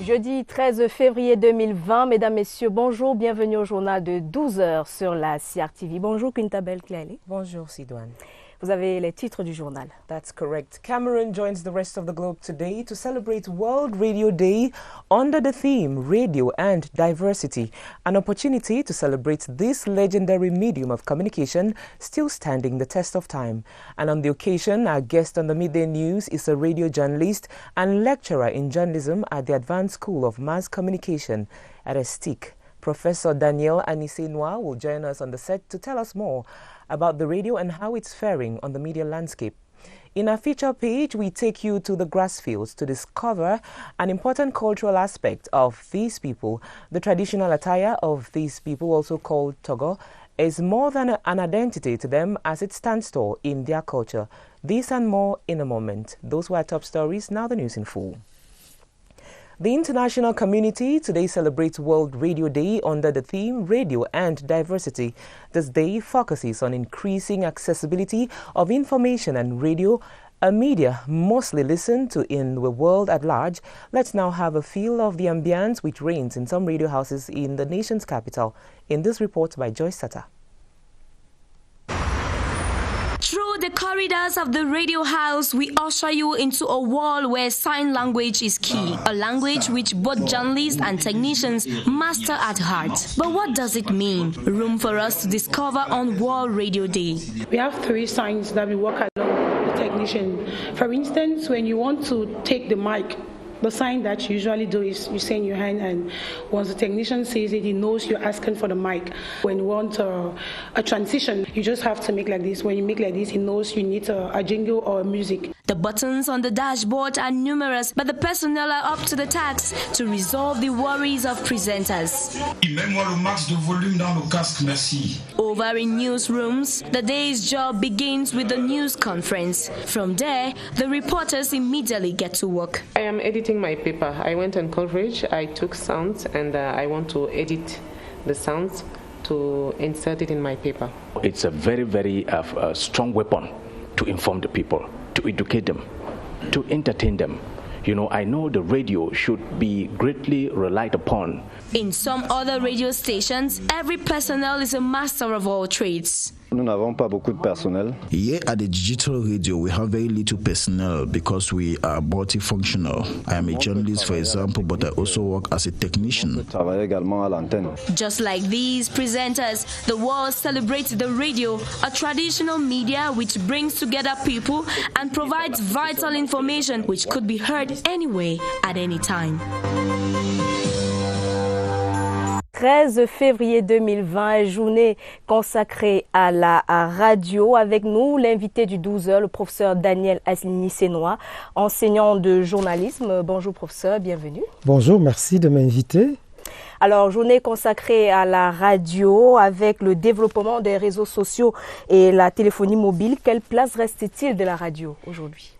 Jeudi 13 février 2020, mesdames, messieurs, bonjour, bienvenue au journal de 12 heures sur la CRTV. Bonjour Kuntabel Cléalé. Bonjour Sidoine. Vous avez les titres du journal. That's correct. Cameroon joins the rest of the globe today to celebrate World Radio Day under the theme Radio and Diversity, an opportunity to celebrate this legendary medium of communication still standing the test of time. And on the occasion, our guest on the Midday News is a radio journalist and lecturer in journalism at the Advanced School of Mass Communication at ESTIC. Professor Daniel Anisenoa will join us on the set to tell us more about the radio and how it's faring on the media landscape. In our feature page, we take you to the grassfields to discover an important cultural aspect of these people. The traditional attire of these people, also called togo, is more than an identity to them as it stands tall in their culture. This and more in a moment. Those were our top stories. Now the news in full. The international community today celebrates World Radio Day under the theme Radio and Diversity. This day focuses on increasing accessibility of information and radio, a media mostly listened to in the world at large. Let's now have a feel of the ambience which reigns in some radio houses in the nation's capital. In this report by Joyce Sata. Through the corridors of the radio house, we usher you into a world where sign language is key, a language which both journalists and technicians master at heart. But what does it mean? Room for us to discover on World Radio Day. We have 3 signs that we work along with the technician. For instance, when you want to take the mic, the sign that you usually do is you say in your hand, and once the technician sees it, he knows you're asking for the mic. When you want a transition, you just have to make like this. When you make like this, he knows you need a jingle or music. The buttons on the dashboard are numerous, but the personnel are up to the task to resolve the worries of presenters. Mets-moi le max de volume dans le casque, merci. Over in newsrooms, the day's job begins with the news conference. From there, the reporters immediately get to work. I am editing my paper. I went on coverage, I took sounds, and I want to edit the sounds to insert it in my paper. It's a very, very strong weapon to inform the people, to educate them, to entertain them. You know, I know the radio should be greatly relied upon. In some other radio stations, every personnel is a master of all trades. Nous n'avons pas beaucoup de personnel. Here at the digital radio, we have very little personnel because we are multifunctional. I am a journalist, for example, but I also work as a technician. Just like these presenters, the world celebrates the radio, a traditional media which brings together people and provides vital information which could be heard anywhere at any time. 13 février 2020, journée consacrée à la radio. Avec nous, l'invité du 12h, le professeur Daniel Anisenoa, enseignant de journalisme. Bonjour professeur, bienvenue. Bonjour, merci de m'inviter. Alors, journée consacrée à la radio avec le développement des réseaux sociaux et la téléphonie mobile. Quelle place reste-t-il de la radio aujourd'hui?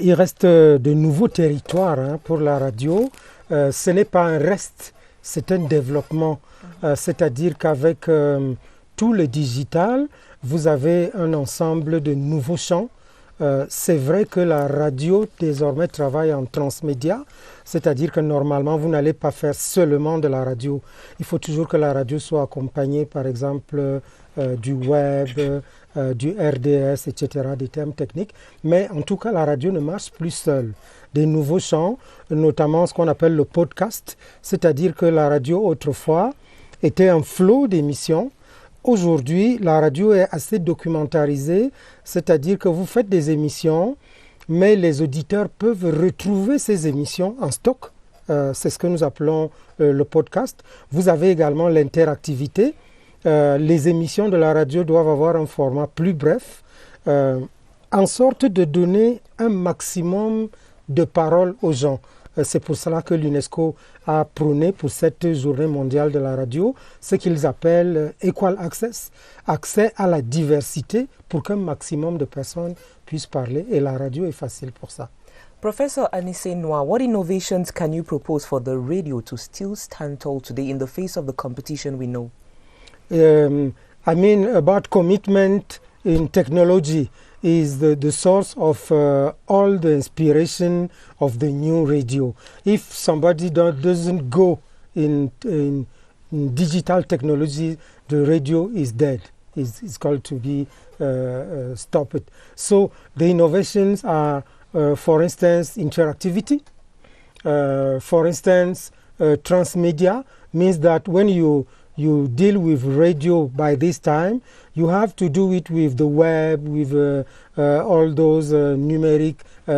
Il reste de nouveaux territoires pour la radio. Ce n'est pas un reste. C'est un développement, c'est-à-dire qu'avec tout le digital, vous avez un ensemble de nouveaux champs. C'est vrai que la radio désormais travaille en transmédia, c'est-à-dire que normalement vous n'allez pas faire seulement de la radio. Il faut toujours que la radio soit accompagnée par exemple du web, du RDS, etc., des termes techniques. Mais en tout cas, la radio ne marche plus seule. Des nouveaux champs, notamment ce qu'on appelle le podcast, c'est-à-dire que la radio autrefois était un flot d'émissions. Aujourd'hui, la radio est assez documentarisée, c'est-à-dire que vous faites des émissions, mais les auditeurs peuvent retrouver ces émissions en stock. C'est ce que nous appelons le podcast. Vous avez également l'interactivité. Les émissions de la radio doivent avoir un format plus bref, en sorte de donner un maximum de parole aux gens. C'est pour cela que l'UNESCO a prôné pour cette journée mondiale de la radio ce qu'ils appellent Equal Access, accès à la diversité pour qu'un maximum de personnes puissent parler, et la radio est facile pour ça. Professor Anisenoa, what innovations can you propose for the radio to still stand tall today in the face of the competition we know? About commitment in technology. is the source of all the inspiration of the new radio. If somebody doesn't go in digital technology, the radio is dead. It's called to be stopped. So the innovations are, for instance, interactivity. For instance, transmedia means that when you deal with radio by this time, you have to do it with the web, with all those numeric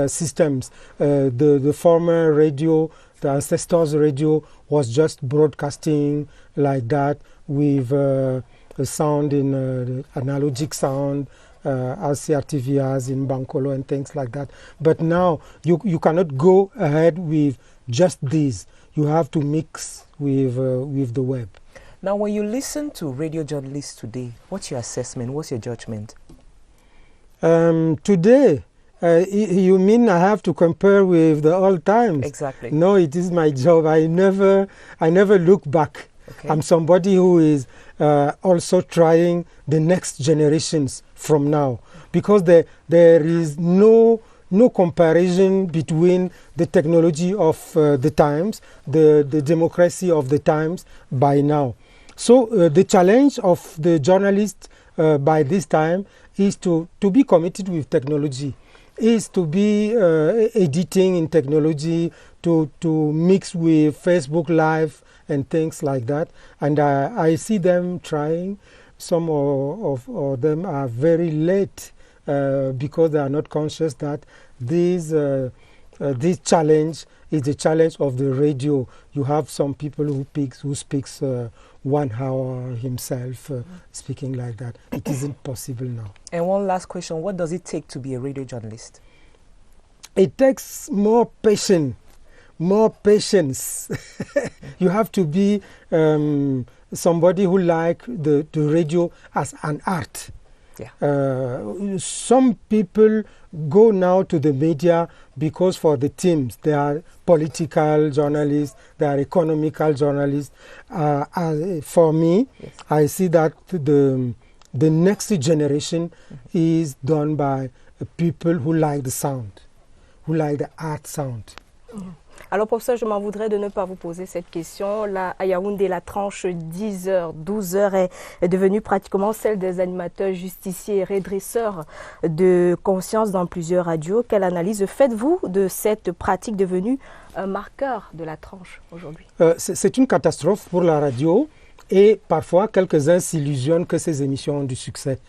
systems. The former radio, the ancestors' radio, was just broadcasting like that with a sound in analogic sound, as CRTV has in Bankolo and things like that. But now you cannot go ahead with just this. You have to mix with the web. Now, when you listen to radio journalists today, what's your assessment? What's your judgment? Today, you mean I have to compare with the old times? Exactly. No, it is my job. I never look back. Okay. I'm somebody who is also trying the next generations from now, because there is no comparison between the technology of the times, the democracy of the times by now. So the challenge of the journalist by this time is to be committed with technology, is to be editing in technology, to mix with Facebook Live and things like that. And I see them trying. Some of them are very late because they are not conscious that this challenge is the challenge of the radio. You have some people who speaks 1 hour himself speaking like that. It isn't possible now. And one last question: what does it take to be a radio journalist? It takes more patience. You have to be somebody who like the radio as an art. Yeah. Some people go now to the media because for the teams, they are political journalists, they are economical journalists. For me, yes, I see that the next generation is done by people who like the sound, who like the art sound. Alors professeur, je m'en voudrais de ne pas vous poser cette question. Là, à Yaoundé, la tranche 10h, 12h est devenue pratiquement celle des animateurs, justiciers et redresseurs de conscience dans plusieurs radios. Quelle analyse faites-vous de cette pratique devenue un marqueur de la tranche aujourd'hui? C'est une catastrophe pour la radio et parfois quelques-uns s'illusionnent que ces émissions ont du succès.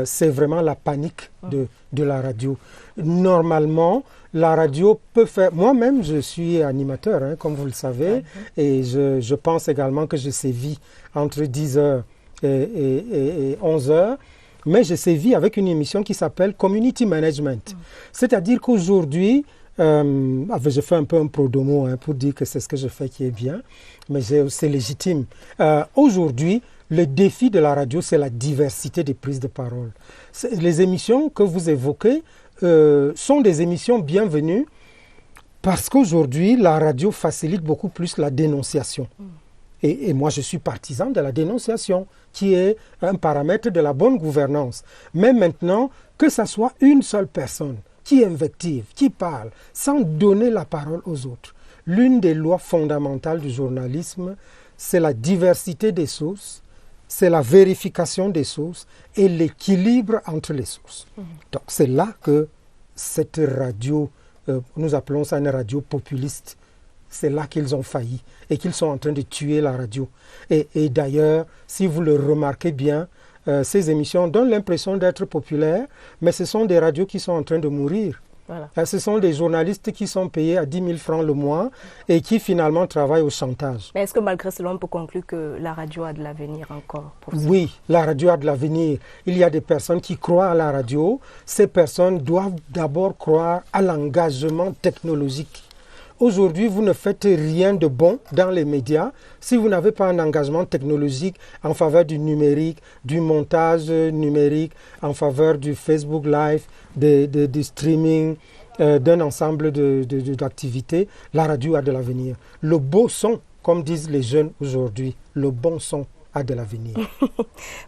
C'est vraiment la panique de la radio. Normalement, la radio peut faire... Moi-même, je suis animateur, comme vous le savez, et je pense également que je sévis entre 10h et 11h, mais je sévis avec une émission qui s'appelle Community Management. C'est-à-dire qu'aujourd'hui, je fais un peu un prodomo pour dire que c'est ce que je fais qui est bien, mais c'est légitime. Aujourd'hui, le défi de la radio, c'est la diversité des prises de parole. Les émissions que vous évoquez sont des émissions bienvenues parce qu'aujourd'hui, la radio facilite beaucoup plus la dénonciation. Et moi, je suis partisan de la dénonciation, qui est un paramètre de la bonne gouvernance. Mais maintenant, que ce soit une seule personne qui invective, qui parle, sans donner la parole aux autres. L'une des lois fondamentales du journalisme, c'est la diversité des sources, c'est la vérification des sources et l'équilibre entre les sources. Donc c'est là que cette radio, nous appelons ça une radio populiste, c'est là qu'ils ont failli et qu'ils sont en train de tuer la radio. Et d'ailleurs, si vous le remarquez bien, ces émissions donnent l'impression d'être populaires, mais ce sont des radios qui sont en train de mourir. Voilà. Ce sont des journalistes qui sont payés à 10 000 francs le mois et qui finalement travaillent au chantage. Mais est-ce que malgré cela, on peut conclure que la radio a de l'avenir encore? Oui, la radio a de l'avenir. Il y a des personnes qui croient à la radio. Ces personnes doivent d'abord croire à l'engagement technologique. Aujourd'hui, vous ne faites rien de bon dans les médias si vous n'avez pas un engagement technologique en faveur du numérique, du montage numérique, en faveur du Facebook Live, du streaming, d'un ensemble d'activités. La radio a de l'avenir. Le beau son, comme disent les jeunes aujourd'hui, le bon son a de l'avenir.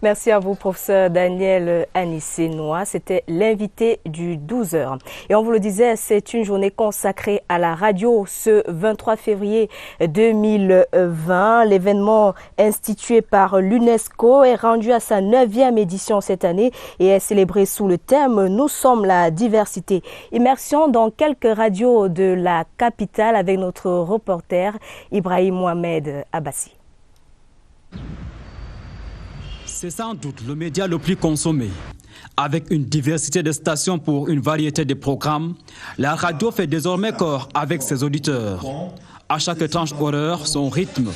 Merci à vous, professeur Daniel Sénois. C'était l'invité du 12h. Et on vous le disait, c'est une journée consacrée à la radio ce 23 février 2020. L'événement institué par l'UNESCO est rendu à sa 9e édition cette année et est célébré sous le thème « Nous sommes la diversité ». Immersion dans quelques radios de la capitale avec notre reporter Ibrahim Mohamed Abbassi. C'est sans doute le média le plus consommé. Avec une diversité de stations pour une variété de programmes, la radio fait désormais corps avec ses auditeurs. À chaque tranche horaire, son rythme,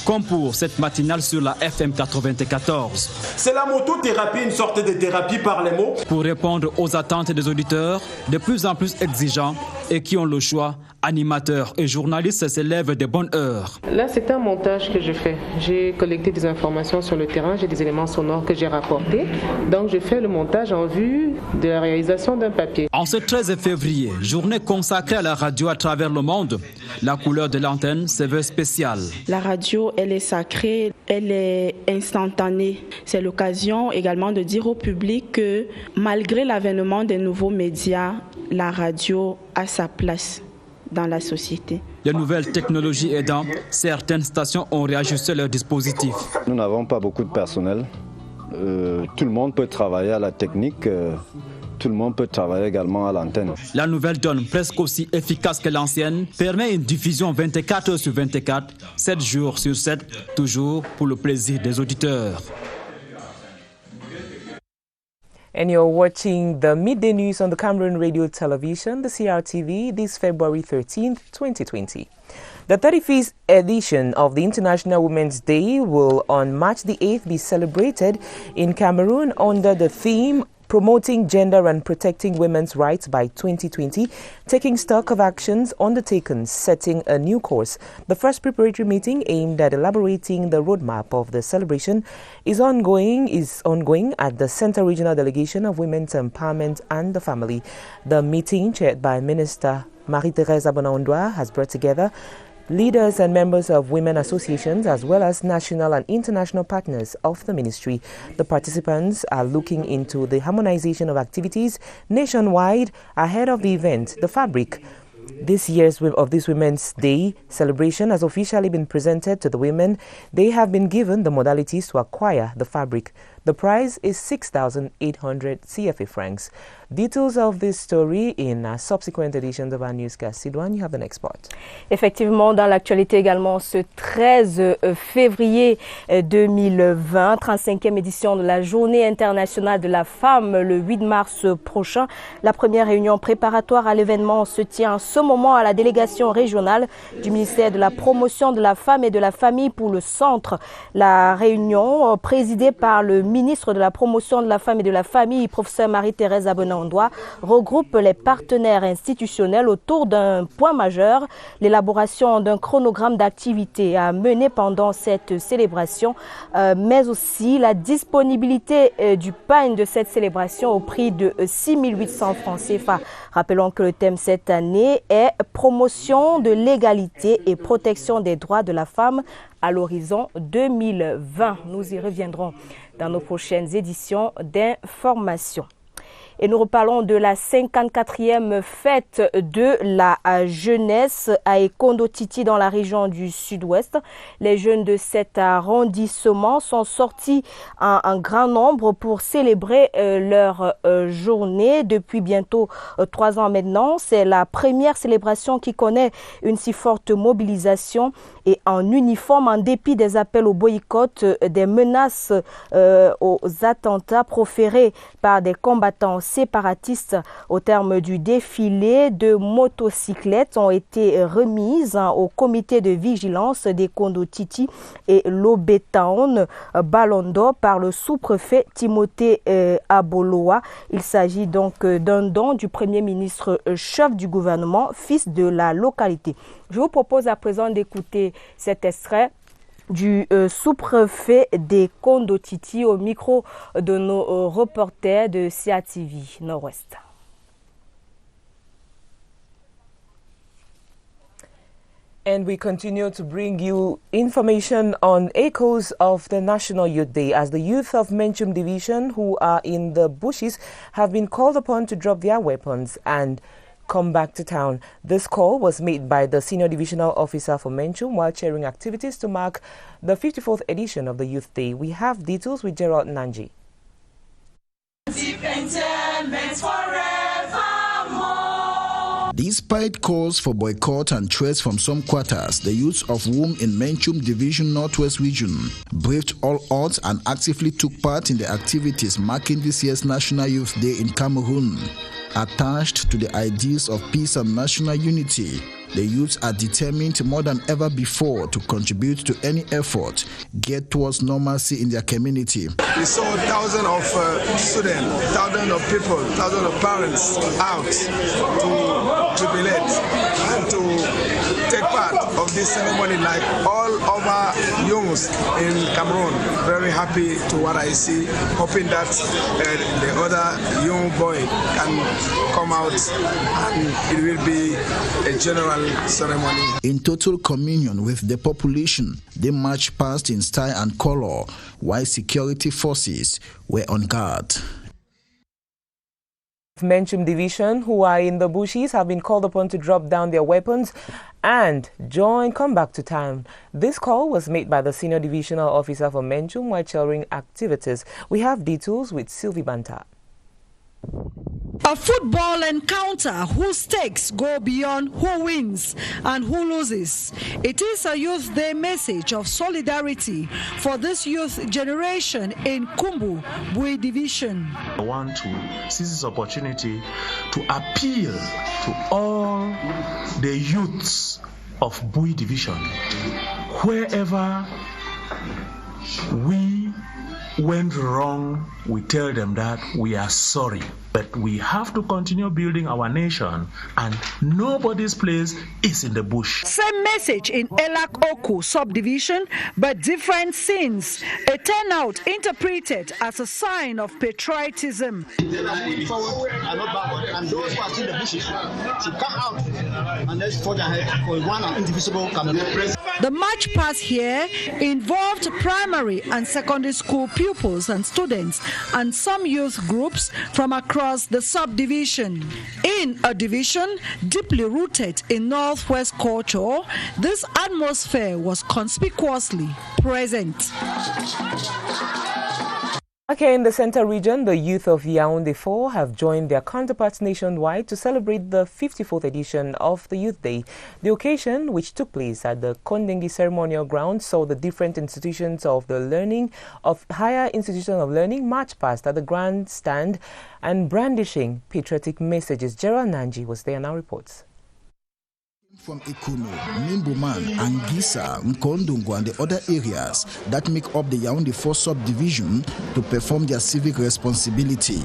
comme pour cette matinale sur la FM 94. C'est la motothérapie, une sorte de thérapie par les mots. Pour répondre aux attentes des auditeurs, de plus en plus exigeants et qui ont le choix, animateurs et journalistes s'élèvent de bonnes heures. Là, c'est un montage que je fais. J'ai collecté des informations sur le terrain, j'ai des éléments sonores que j'ai rapportés. Donc, je fais le montage en vue de la réalisation d'un papier. En ce 13 février, journée consacrée à la radio à travers le monde, la couleur de l'antenne se veut spéciale. La radio, elle est sacrée, elle est instantanée. C'est l'occasion également de dire au public que malgré l'avènement des nouveaux médias, la radio a sa place dans la société. Les nouvelles technologies aidant, certaines stations ont réajusté leurs dispositifs. Nous n'avons pas beaucoup de personnel. Tout le monde peut travailler à la technique. Tout le monde peut travailler également à l'antenne. La nouvelle donne, presque aussi efficace que l'ancienne, permet une diffusion 24 heures sur 24, 7 jours sur 7, toujours pour le plaisir des auditeurs. And you're watching the Midday News on the Cameroon Radio Television, the CRTV, this February 13th, 2020. The 35th edition of the International Women's Day will on March the 8th be celebrated in Cameroon under the theme Promoting Gender and Protecting Women's Rights by 2020, taking stock of actions undertaken, setting a new course. The first preparatory meeting aimed at elaborating the roadmap of the celebration is ongoing at the Centre Regional Delegation of Women's Empowerment and the Family. The meeting, chaired by Minister Marie-Thérèse Abonaondwa, has brought together leaders and members of women associations as well as national and international partners of the ministry. The participants are looking into the harmonization of activities nationwide ahead of the event. The fabric this year's of this Women's Day celebration has officially been presented to the women. They have been given the modalities to acquire the fabric. The price is 6,800 CFA francs. Details of this story in subsequent editions of our newscast. Sidouane, you have the next part. Effectivement, dans l'actualité également, ce 13 février 2020, 35e édition de la Journée internationale de la femme, le 8 mars prochain. La première réunion préparatoire à l'événement se tient en ce moment à la délégation régionale du ministère de la Promotion de la Femme et de la Famille pour le Centre. La réunion, présidée par le ministre de la Promotion de la Femme et de la Famille, professeur Marie-Thérèse Abonaondwa, regroupe les partenaires institutionnels autour d'un point majeur, l'élaboration d'un chronogramme d'activités à mener pendant cette célébration, mais aussi la disponibilité du pain de cette célébration au prix de 6 800 francs CFA. Rappelons que le thème cette année est promotion de l'égalité et protection des droits de la femme à l'horizon 2020. Nous y reviendrons dans nos prochaines éditions d'information. Et nous reparlons de la 54e fête de la jeunesse à Ekondo-Titi dans la région du Sud-Ouest. Les jeunes de cet arrondissement sont sortis en grand nombre pour célébrer leur journée depuis bientôt 3 ans maintenant. C'est la première célébration qui connaît une si forte mobilisation et en uniforme en dépit des appels au boycott, des menaces aux attentats proférés par des combattants séparatistes. Au terme du défilé, de motocyclettes ont été remises au comité de vigilance d'Ekondo-Titi et Lobetown Balondo par le sous-préfet Timothée Aboloa. Il s'agit donc d'un don du premier ministre chef du gouvernement, fils de la localité. Je vous propose à présent d'écouter cet extrait du sous-préfet d'Ekondo-Titi au micro de nos reporters de CRTV Nord-Ouest. And we continue to bring you information on echoes of the National Youth Day as the youth of Menchum Division who are in the bushes have been called upon to drop their weapons and come back to town. This call was made by the Senior Divisional Officer for Menchum while chairing activities to mark the 54th edition of the Youth Day. We have details with Gerald Nanji. Despite calls for boycott and threats from some quarters, the youths of WOM in Menchum Division Northwest Region braved all odds and actively took part in the activities marking this year's National Youth Day in Cameroon. Attached to the ideals of peace and national unity, the youths are determined more than ever before to contribute to any effort geared towards normalcy in their community. We saw thousands of students, thousands of people, thousands of parents out to jubilate and to take part of this ceremony like all other youths in Cameroon. Very happy to what I see, hoping that the other young boy can come out and it will be a general ceremony. In total communion with the population, they marched past in style and color, while security forces were on guard. Menchum Division, who are in the bushes, have been called upon to drop down their weapons and come back to town. This call was made by the Senior Divisional Officer for Menchum while chairing activities. We have details with Sylvie Banta. A football encounter whose stakes go beyond who wins and who loses. It is a Youth Day message of solidarity for this youth generation in Kumbu, Bui Division. I want to seize this opportunity to appeal to all the youths of Bui Division. Wherever we went wrong, we tell them that we are sorry. But we have to continue building our nation, and nobody's place is in the bush. Same message in Elak Oku subdivision, but different scenes. A turnout interpreted as a sign of patriotism. And those who are in the bushes should come out and let's forge ahead for one and indivisible Cameroon. The march past here involved primary and secondary school pupils and students and some youth groups from across the subdivision. In a division deeply rooted in Northwest culture, this atmosphere was conspicuously present. Okay, in the Centre region, the youth of Yaoundé 4 have joined their counterparts nationwide to celebrate the 54th edition of the Youth Day. The occasion, which took place at the Kondengi Ceremonial Ground, saw the different institutions of higher institutions of learning march past at the grandstand and brandishing patriotic messages. Gerald Nanji was there and now reports. From Ikuno, Nimbuman, Angisa, Nkondungu and the other areas that make up the Yaoundé 4 subdivision to perform their civic responsibility.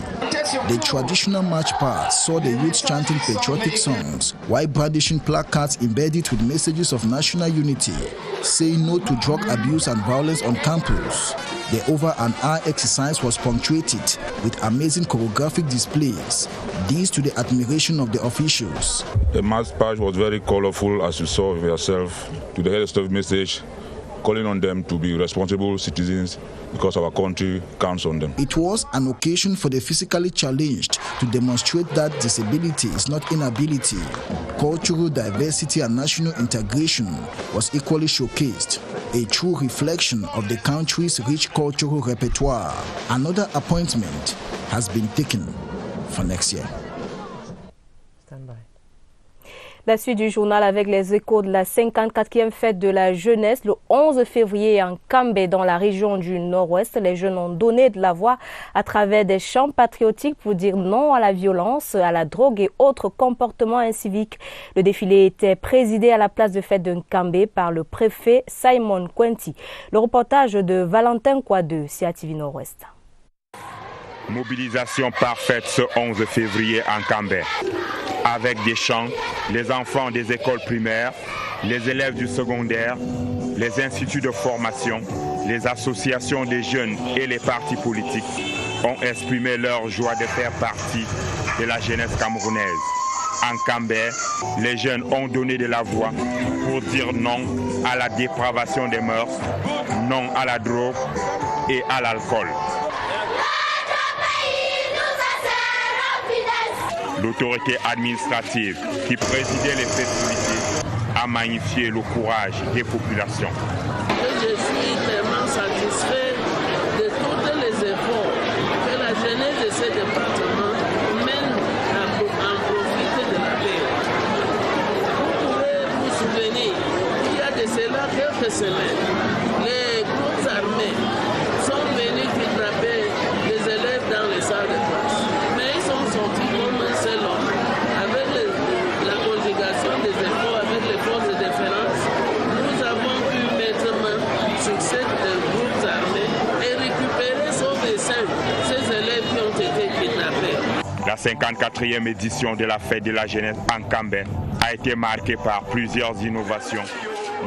The traditional march past saw the youth chanting patriotic songs while brandishing placards embedded with messages of national unity, saying no to drug abuse and violence on campus. The over an hour exercise was punctuated with amazing choreographic displays, these to the admiration of the officials. The march past was very colorful, as you saw yourself, to the head of message, calling on them to be responsible citizens because our country counts on them. It was an occasion for the physically challenged to demonstrate that disability is not inability. Cultural diversity and national integration was equally showcased, a true reflection of the country's rich cultural repertoire. Another appointment has been taken for next year. Stand by. La suite du journal avec les échos de la 54e fête de la jeunesse le 11 février en Kambé dans la région du Nord-Ouest. Les jeunes ont donné de la voix à travers des chants patriotiques pour dire non à la violence, à la drogue et autres comportements inciviques. Le défilé était présidé à la place de fête de Kambé par le préfet Simon Kwenti. Le reportage de Valentin Kouadeux, CATV Nord-Ouest. Mobilisation parfaite ce 11 février en Kambé. Avec des chants, les enfants des écoles primaires, les élèves du secondaire, les instituts de formation, les associations des jeunes et les partis politiques ont exprimé leur joie de faire partie de la jeunesse camerounaise. en Cambert, les jeunes ont donné de la voix pour dire non à la dépravation des mœurs, non à la drogue et à l'alcool. L'autorité administrative qui présidait les festivités a magnifié le courage des populations. Je suis tellement satisfait de tous les efforts que la jeunesse de ce département mène à en profiter de la paix. Vous pouvez vous souvenir, il y a de cela quelques semaines, les groupes armés sont venus kidnapper les élèves dans les salles de classe. Mais ils sont sortis comme un seul homme. Avec la conjugation des efforts avec les forces de défense, nous avons pu mettre main sur ces groupes armés et récupérer sauf et sains ces élèves qui ont été kidnappés. La 54e édition de la fête de la jeunesse en Cambert a été marquée par plusieurs innovations,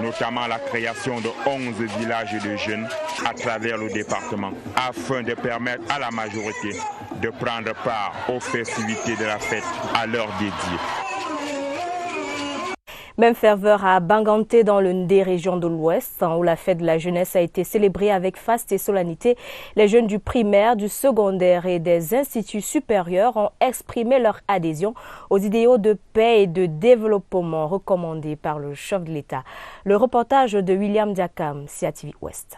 notamment la création de 11 villages de jeunes à travers le département, afin de permettre à la majorité de prendre part aux festivités de la fête à l'heure dédiée. Même ferveur à Banganté dans le Ndé région de l'Ouest, où la fête de la jeunesse a été célébrée avec faste et solennité. Les jeunes du primaire, du secondaire et des instituts supérieurs ont exprimé leur adhésion aux idéaux de paix et de développement recommandés par le chef de l'État. Le reportage de William Diakam, CATV Ouest.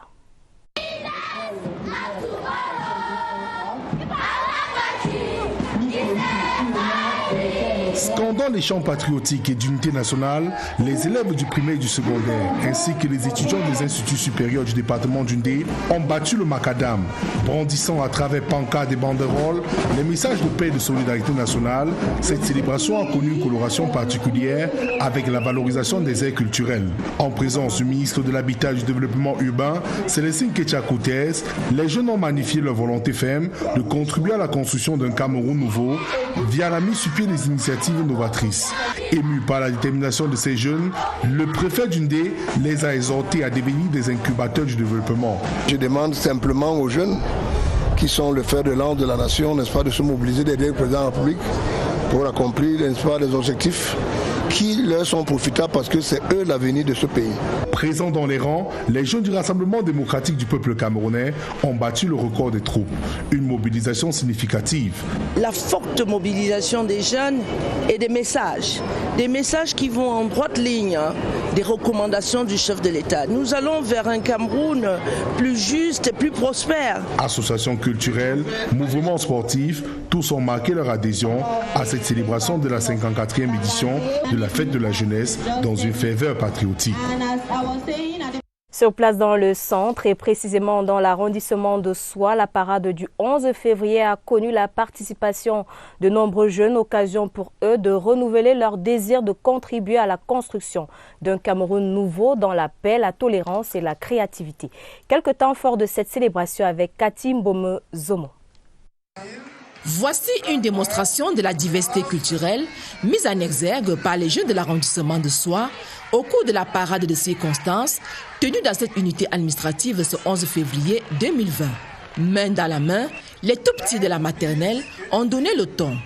Scandant les chants patriotiques et d'unité nationale, les élèves du primaire et du secondaire, ainsi que les étudiants des instituts supérieurs du département du Ndé, ont battu le macadam, brandissant à travers pancartes et banderoles les messages de paix et de solidarité nationale. Cette célébration a connu une coloration particulière avec la valorisation des aires culturelles. En présence du ministre de l'Habitat et du Développement urbain, Célestine Ketcha-Koutès, les jeunes ont magnifié leur volonté ferme de contribuer à la construction d'un Cameroun nouveau via la mise sur pied des initiatives novatrices. Ému par la détermination de ces jeunes, le préfet du Ndé les a exhortés à devenir des incubateurs du développement. Je demande simplement aux jeunes qui sont le fer de lance de la nation, n'est-ce pas, de se mobiliser derrière le président de la République pour accomplir, n'est-ce pas, des objectifs qui leur sont profitables parce que c'est eux l'avenir de ce pays. Présents dans les rangs, les jeunes du Rassemblement démocratique du peuple camerounais ont battu le record des troupes. Une mobilisation significative. La forte mobilisation des jeunes et des messages qui vont en droite ligne des recommandations du chef de l'État. Nous allons vers un Cameroun plus juste et plus prospère. Associations culturelles, mouvements sportifs, tous ont marqué leur adhésion à cette célébration de la 54e édition de la fête de la jeunesse dans une ferveur patriotique. Sur place dans le centre et précisément dans l'arrondissement de Soie, la parade du 11 février a connu la participation de nombreux jeunes, occasion pour eux de renouveler leur désir de contribuer à la construction d'un Cameroun nouveau dans la paix, la tolérance et la créativité. Quelques temps forts de cette célébration avec Cathy Mbome Zomo. Voici une démonstration de la diversité culturelle mise en exergue par les jeunes de l'arrondissement de Soie au cours de la parade de circonstances tenue dans cette unité administrative ce 11 février 2020. Main dans la main, les tout-petits de la maternelle ont donné le ton.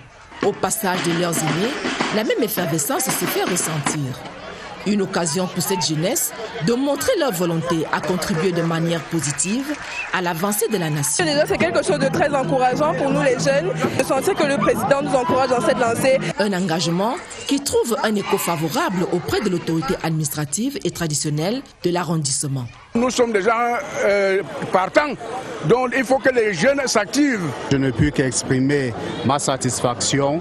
Au passage de leurs aînés, la même effervescence se fait ressentir. Une occasion pour cette jeunesse de montrer leur volonté à contribuer de manière positive à l'avancée de la nation. Déjà, c'est quelque chose de très encourageant pour nous les jeunes, de sentir que le président nous encourage dans cette lancée. Un engagement qui trouve un écho favorable auprès de l'autorité administrative et traditionnelle de l'arrondissement. Nous sommes déjà partants, donc il faut que les jeunes s'activent. Je ne puis qu'exprimer ma satisfaction,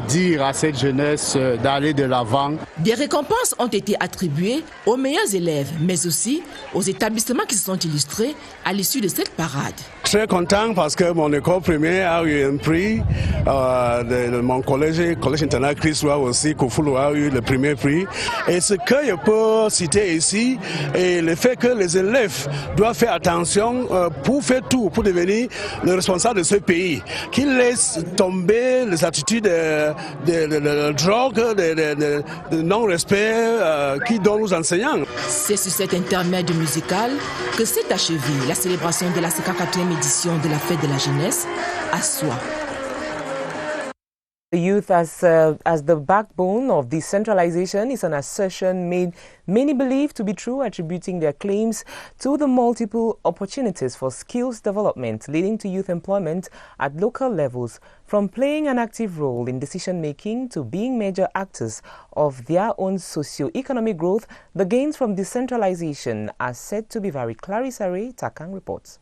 dire à cette jeunesse d'aller de l'avant. Des récompenses ont été attribuées aux meilleurs élèves, mais aussi aux établissements qui se sont illustrés à l'issue de cette parade. Très content parce que mon école primaire a eu un prix, mon collège internat Christois aussi, Kofoulou a eu le premier prix. Et ce que je peux citer ici, est le fait que les élèves doivent faire attention pour faire tout, pour devenir le responsable de ce pays, qu'ils laissent tomber les attitudes de drogue, de non-respect qui donnent aux enseignants. C'est sur cet intermède musical que s'est achevée la célébration de la 54e édition de la fête de la jeunesse à Soie. The youth as the backbone of decentralization is an assertion many believe to be true, attributing their claims to the multiple opportunities for skills development leading to youth employment at local levels, from playing an active role in decision-making to being major actors of their own socio-economic growth. The gains from decentralization are said to be varied. Clarissa Ray Takang reports.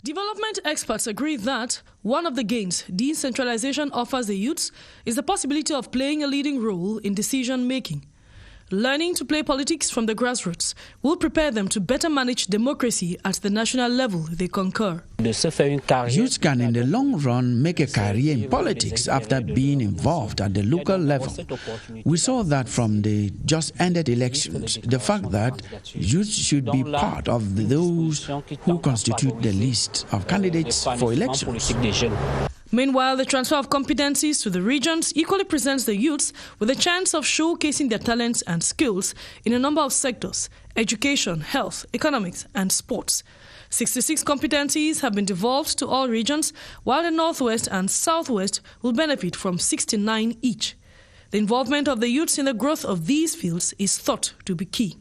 Development experts agree that one of the gains decentralization offers the youths is the possibility of playing a leading role in decision-making. Learning to play politics from the grassroots will prepare them to better manage democracy at the national level, they concur. Youths can in the long run make a career in politics after being involved at the local level. We saw that from the just ended elections, the fact that youths should be part of those who constitute the list of candidates for elections. Meanwhile, the transfer of competencies to the regions equally presents the youths with a chance of showcasing their talents and skills in a number of sectors: education, health, economics, and sports. 66 competencies have been devolved to all regions, while the Northwest and Southwest will benefit from 69 each. The involvement of the youths in the growth of these fields is thought to be key.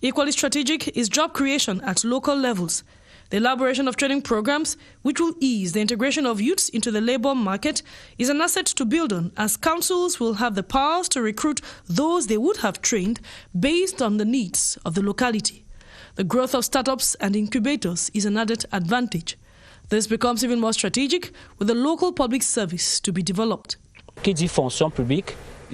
Equally strategic is job creation at local levels. The elaboration of training programs, which will ease the integration of youths into the labor market, is an asset to build on, as councils will have the powers to recruit those they would have trained based on the needs of the locality. The growth of startups and incubators is an added advantage. This becomes even more strategic with the local public service to be developed.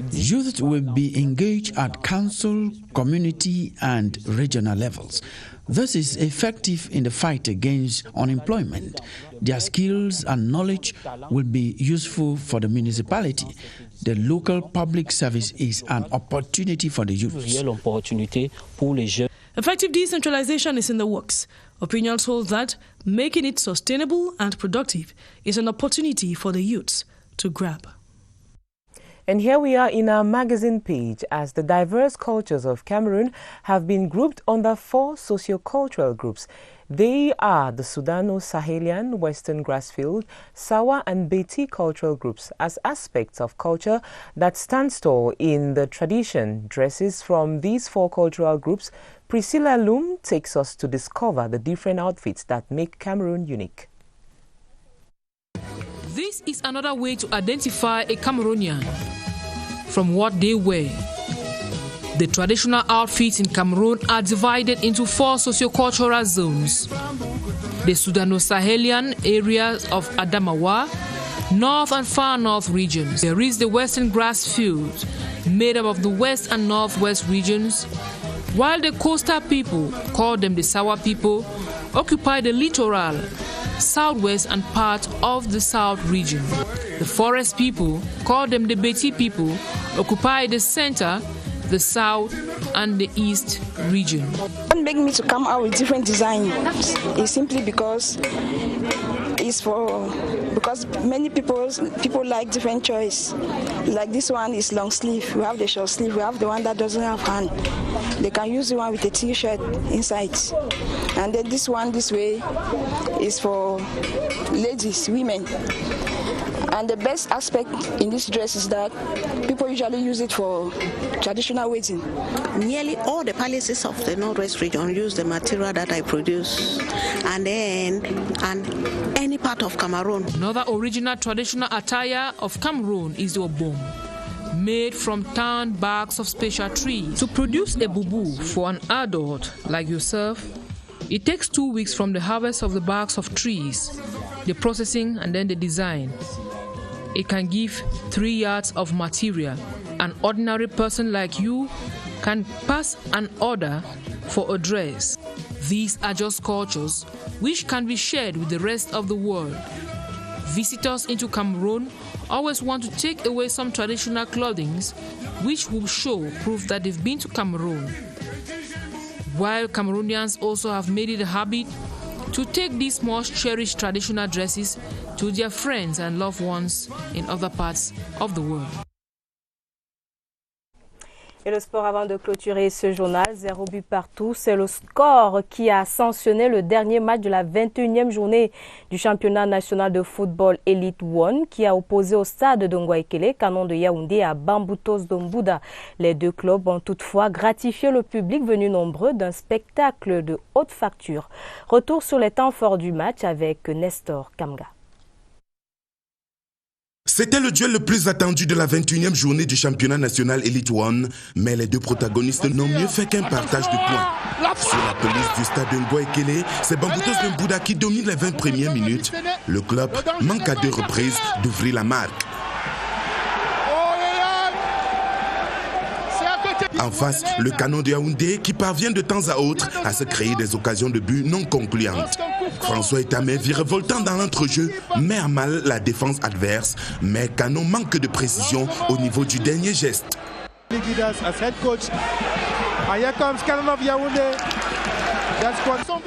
Youth will be engaged at council, community, and regional levels. This is effective in the fight against unemployment. Their skills and knowledge will be useful for the municipality. The local public service is an opportunity for the youth. Effective decentralization is in the works. Opinions hold that making it sustainable and productive is an opportunity for the youths to grab. And here we are in our magazine page, as the diverse cultures of Cameroon have been grouped under 4 socio-cultural groups. They are the Sudano-Sahelian, Western Grassfield, Sawa and Beti cultural groups as aspects of culture that stands tall in the tradition. Dresses from these 4 cultural groups, Priscilla Loom takes us to discover the different outfits that make Cameroon unique. This is another way to identify a Cameroonian from what they wear. The traditional outfits in Cameroon are divided into 4 socio-cultural zones. The Sudano-Sahelian areas of Adamawa, North and Far North regions. There is the Western Grassfield, made up of the West and Northwest regions, while the coastal people, call them the Sawa people, occupy the littoral, Southwest and part of the South region. The forest people, call them the Beti people, occupy the center, the South and the East region. What makes me to come out with different designs is simply because many people like different choice. Like this one is long sleeve, we have the short sleeve, we have the one that doesn't have hand. They can use the one with a t-shirt inside. And then this one this way is for ladies, women. And the best aspect in this dress is that people usually use it for traditional wedding. Nearly all the palaces of the Northwest region use the material that I produce, and any part of Cameroon. Another original traditional attire of Cameroon is the obom, made from tanned barks of special trees. To produce a bubu for an adult like yourself, it takes 2 weeks from the harvest of the barks of trees, the processing and then the design. It can give 3 yards of material. An ordinary person like you can pass an order for a dress. These are just cultures which can be shared with the rest of the world. Visitors into Cameroon always want to take away some traditional clothing which will show proof that they've been to Cameroon. While Cameroonians also have made it a habit to take these most cherished traditional dresses to their friends and loved ones in other parts of the world. Et le sport avant de clôturer ce journal, 0 but partout, c'est le score qui a sanctionné le dernier match de la 21e journée du championnat national de football Elite 1 qui a opposé au stade de Ngwaikele, Canon de Yaoundé à Bamboutos d'Ombouda. Les deux clubs ont toutefois gratifié le public venu nombreux d'un spectacle de haute facture. Retour sur les temps forts du match avec Nestor Kamga. C'était le duel le plus attendu de la 21e journée du championnat national Elite 1, mais les deux protagonistes n'ont mieux fait qu'un partage de points. Sur la pelouse du stade de Ngwaikele, c'est Bamboutos d'Ombouda qui domine les 20 premières minutes. Le club manque à 2 reprises d'ouvrir la marque. En face, le Canon de Yaoundé qui parvient de temps à autre à se créer des occasions de but non concluantes. François Etamé virevoltant dans l'entrejeu met à mal la défense adverse, mais Canon manque de précision au niveau du dernier geste.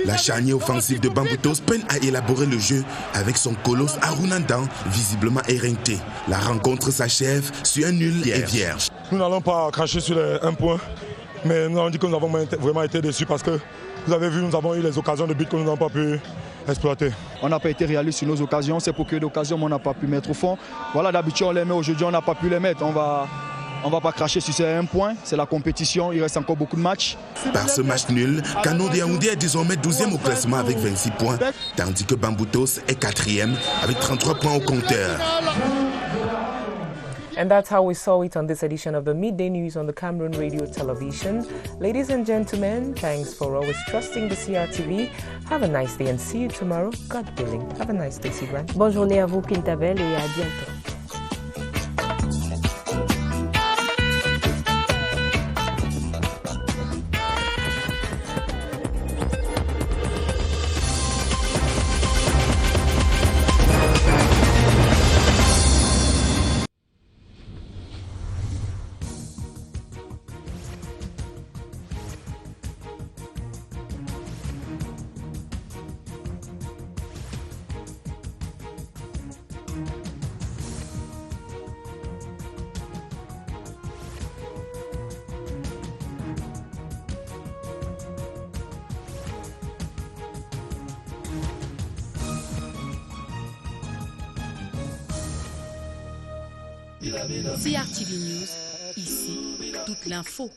La charnière offensive de Bamboutos peine à élaborer le jeu avec son colosse Arunandan visiblement éreinté. La rencontre s'achève sur un nul et vierge. Nous n'allons pas cracher sur les 1 point, mais nous avons dit que nous avons vraiment été déçus parce que vous avez vu, nous avons eu les occasions de but que nous n'avons pas pu exploiter. On n'a pas été réaliste sur nos occasions, c'est pour que d'occasions on n'a pas pu mettre au fond. Voilà, d'habitude on les met, aujourd'hui on n'a pas pu les mettre. On va pas cracher sur ces 1 point, c'est la compétition, il reste encore beaucoup de matchs. Par ce match nul, Canon de Yaoundé est désormais 12e au classement avec 26 points, tandis que Bamboutos est 4e avec 33 points au compteur. And that's how we saw it on this edition of the Midday News on the Cameroon Radio Television. Ladies and gentlemen, thanks for always trusting the CRTV. Have a nice day and see you tomorrow, God willing. Have a nice day, Sigran. Bonne journée à vous, Quintabel, et à bientôt. CRTV News, ici, toute l'info.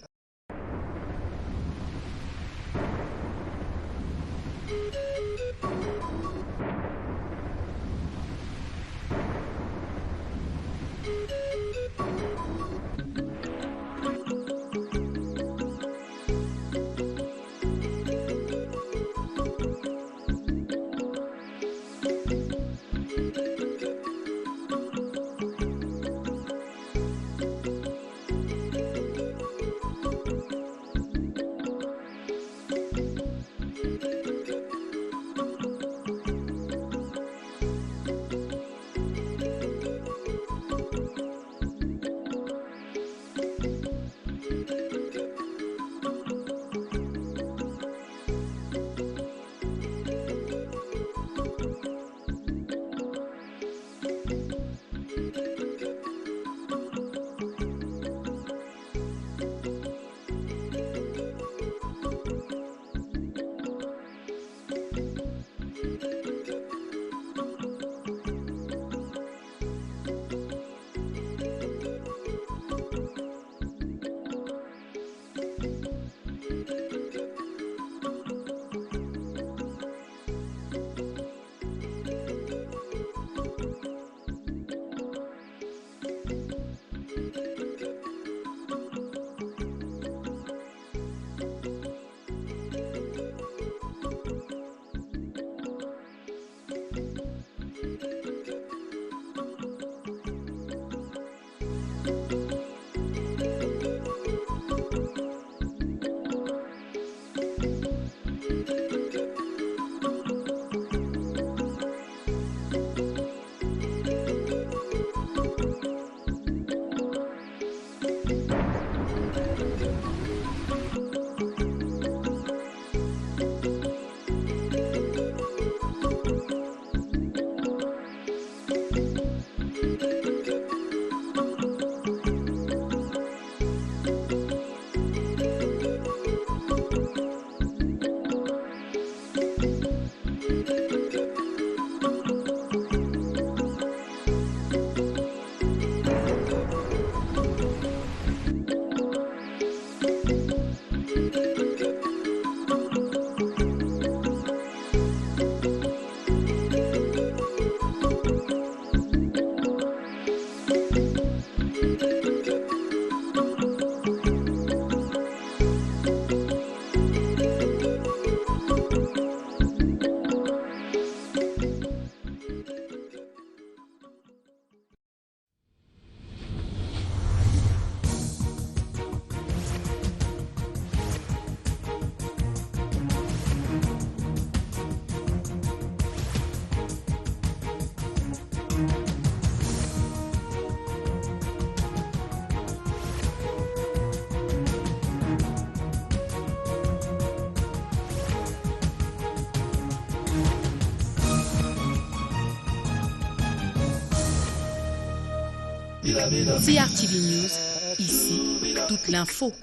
CRTV News, ici, toute l'info.